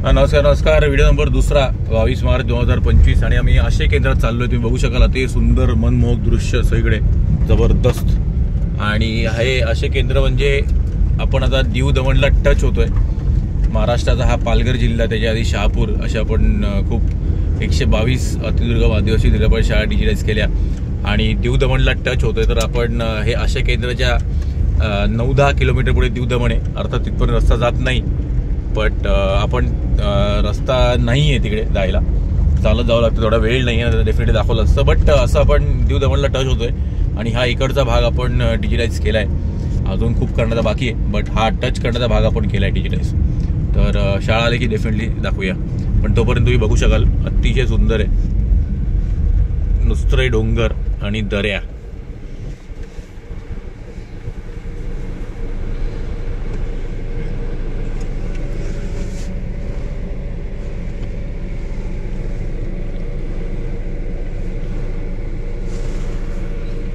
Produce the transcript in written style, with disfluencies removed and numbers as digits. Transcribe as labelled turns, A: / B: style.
A: नमस्कार. Video number दुसरा 22 मार्च 2025 आणि आम्ही आशय केंद्रात चाललोय. तुम्ही बघू शकाल ते सुंदर मनमोहक दृश्य सगळीकडे जबरदस्त. आणि हे आशय केंद्र म्हणजे आपण आता दीव दमणला टच होतोय. महाराष्ट्राचा हा पालघर जिल्हा, त्याच्या आधी शहापूर अशा आपण खूप 122 अतिदुर्गम आदिवासी निराधार शाळा डिजिटाईज केल्या आणि दीव दमणला टच होतोय. तर आपण हे आशय केंद्राच्या 9-10 किलोमीटर पुढे दीव दमण आहे. अर्थात तिथपर्यंत रस्ता जात नाही, बट आपण रस्ता नाही आहे तिकडे जायला, चालत जावं लागतं. थोडा वेळ नाही आहे, डेफिनेटली दाखवलं असतं. बट असं आपण दीव दमणला टच होतोय आणि हा इकडचा भाग आपण डिजिटाईज केला आहे. अजून खूप करण्याचा बाकी आहे, बट हा टच करण्याचा भाग आपण केला आहे डिजिटाईज. तर शाळा आली की डेफिनेटली दाखवूया. पण तोपर्यंत तुम्ही बघू शकाल अतिशय सुंदर आहे. नुसतं डोंगर आणि दऱ्या.